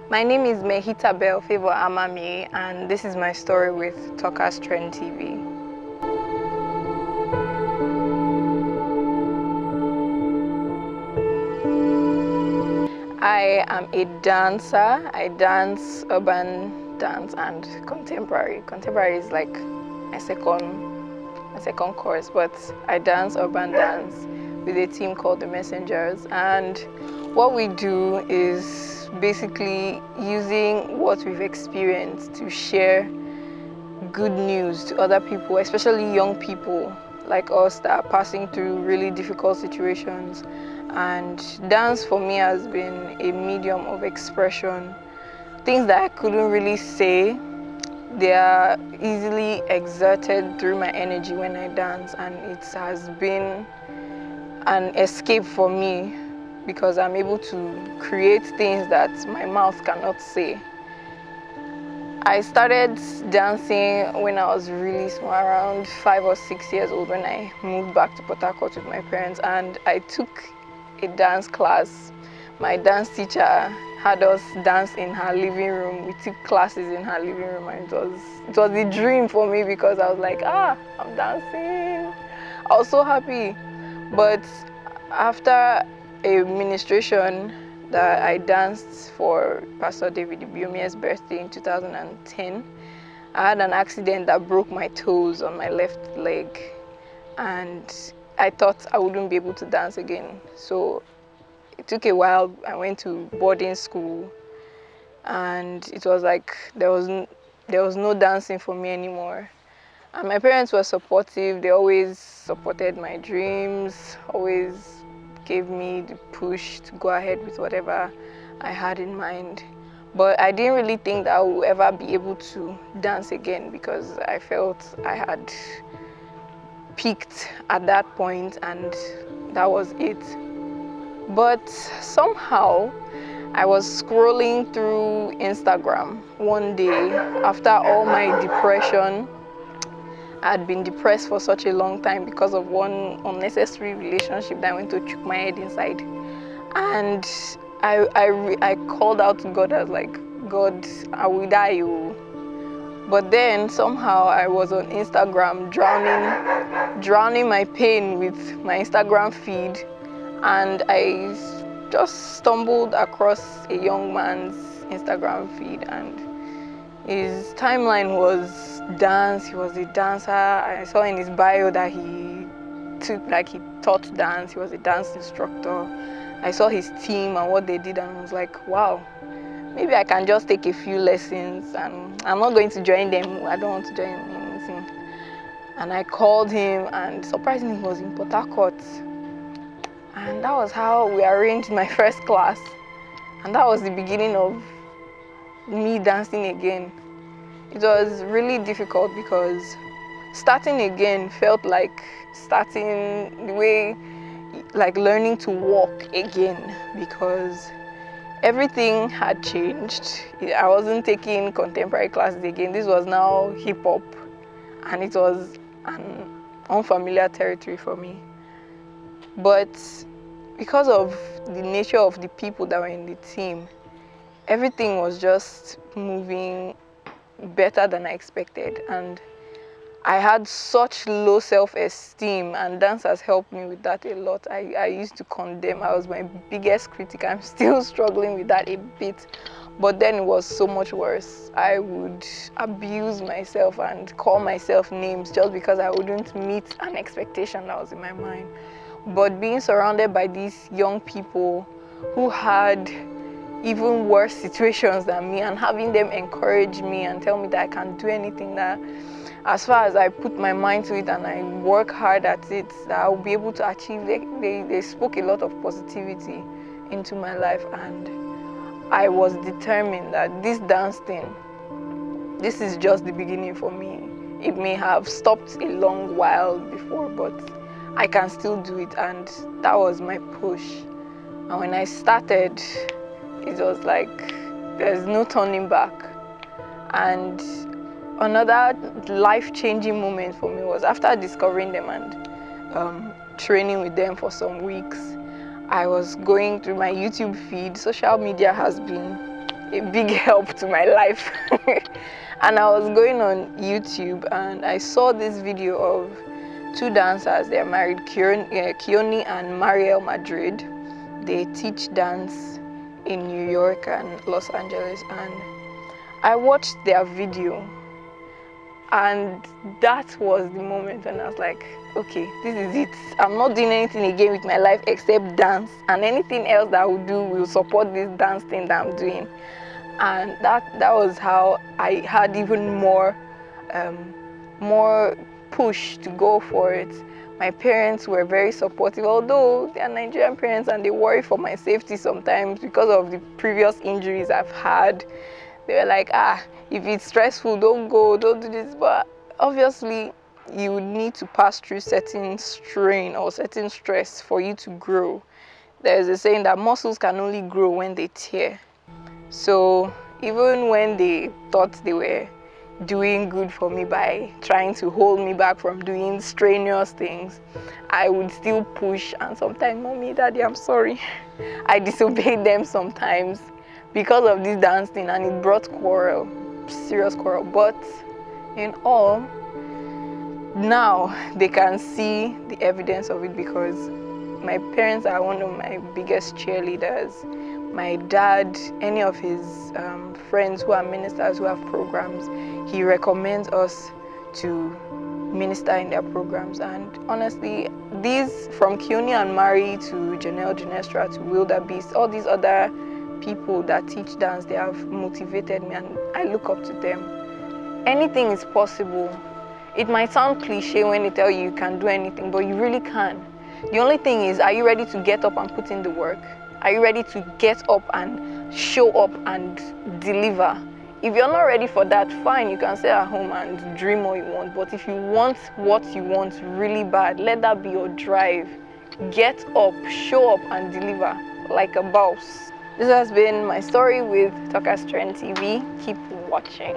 My name is Mehita Bell Favor Amami, and this is my story with Talkers Trend TV. I am a dancer. I dance urban dance and contemporary. Contemporary is like my second course, but I dance urban dance with a team called the Messengers. And what we do is basically using what we've experienced to share good news to other people, especially young people like us that are passing through really difficult situations. And dance for me has been a medium of expression. Things that I couldn't really say, they are easily exerted through my energy when I dance, and it has been an escape for me because I'm able to create things that my mouth cannot say. I started dancing when I was really small, around 5 or 6 years old, when I moved back to Port Harcourt with my parents, and I took a dance class. My dance teacher had us dance in her living room. We took classes in her living room, and it was a dream for me because I was like, I'm dancing. I was so happy. But after a ministration that I danced for Pastor David Ibiumi's birthday in 2010, I had an accident that broke my toes on my left leg, and I thought I wouldn't be able to dance again. So it took a while. I went to boarding school, and it was like there was no dancing for me anymore. And my parents were supportive. They always supported my dreams, always gave me the push to go ahead with whatever I had in mind. But I didn't really think that I would ever be able to dance again because I felt I had peaked at that point and that was it. But somehow I was scrolling through Instagram one day after all my depression. I had been depressed for such a long time because of one unnecessary relationship that went to choke my head inside. And I called out to God. I was like, God, I will die. But then somehow I was on Instagram drowning my pain with my Instagram feed, and I just stumbled across a young man's Instagram feed, and his timeline was dance. He was a dancer. I saw in his bio that he taught dance. He was a dance instructor. I saw his team and what they did, and I was like, wow, maybe I can just take a few lessons, and I'm not going to join them. I don't want to join anything. And I called him, and surprisingly he was in Port Harcourt. And that was how we arranged my first class. And that was the beginning of me dancing again. It was really difficult because starting again felt like starting the way, like learning to walk again, because everything had changed. I wasn't taking contemporary classes again. This was now hip hop, and it was an unfamiliar territory for me. But because of the nature of the people that were in the team, everything was just moving better than I expected, and I had such low self-esteem, and dance has helped me with that a lot. I used to condemn. I was my biggest critic. I'm still struggling with that a bit, but then it was so much worse. I would abuse myself and call myself names just because I wouldn't meet an expectation that was in my mind. But being surrounded by these young people who had even worse situations than me, and having them encourage me and tell me that I can do anything, that as far as I put my mind to it and I work hard at it, that I'll be able to achieve. They spoke a lot of positivity into my life, and I was determined that this dance thing, this is just the beginning for me. It may have stopped a long while before, but I can still do it, and that was my push. And when I started, it was like there's no turning back. And another life-changing moment for me was after discovering them and training with them for some weeks. I was going through my YouTube feed. Social media has been a big help to my life. And I was going on YouTube and I saw this video of two dancers. They are married, Keone and Mariel Madrid. They teach dance in New York and Los Angeles, and I watched their video, and that was the moment when I was like, okay, this is it. I'm not doing anything again with my life except dance, and anything else that I will do will support this dance thing that I'm doing. And that was how I had even more push to go for it. My parents were very supportive, although they are Nigerian parents and they worry for my safety sometimes because of the previous injuries I've had. They were like, if it's stressful, don't go, don't do this. But obviously, you would need to pass through certain strain or certain stress for you to grow. There's a saying that muscles can only grow when they tear. So even when they thought they were doing good for me by trying to hold me back from doing strenuous things, I would still push. And sometimes, Mommy, Daddy, I'm sorry, I disobeyed them sometimes because of this dance thing, and it brought quarrel, serious quarrel. But in all, now they can see the evidence of it because my parents are one of my biggest cheerleaders. My dad, any of his friends who are ministers who have programs, he recommends us to minister in their programs. And honestly, these, from Keone and Mari to Janelle Ginestra to Wildebeest, all these other people that teach dance, they have motivated me and I look up to them. Anything is possible. It might sound cliche when they tell you can do anything, but you really can. The only thing is, are you ready to get up and put in the work? Are you ready to get up and show up and deliver? If you're not ready for that, fine, you can stay at home and dream all you want. But if you want what you want really bad, let that be your drive. Get up, show up and deliver like a boss. This has been my story with Talkers Trend TV. Keep watching.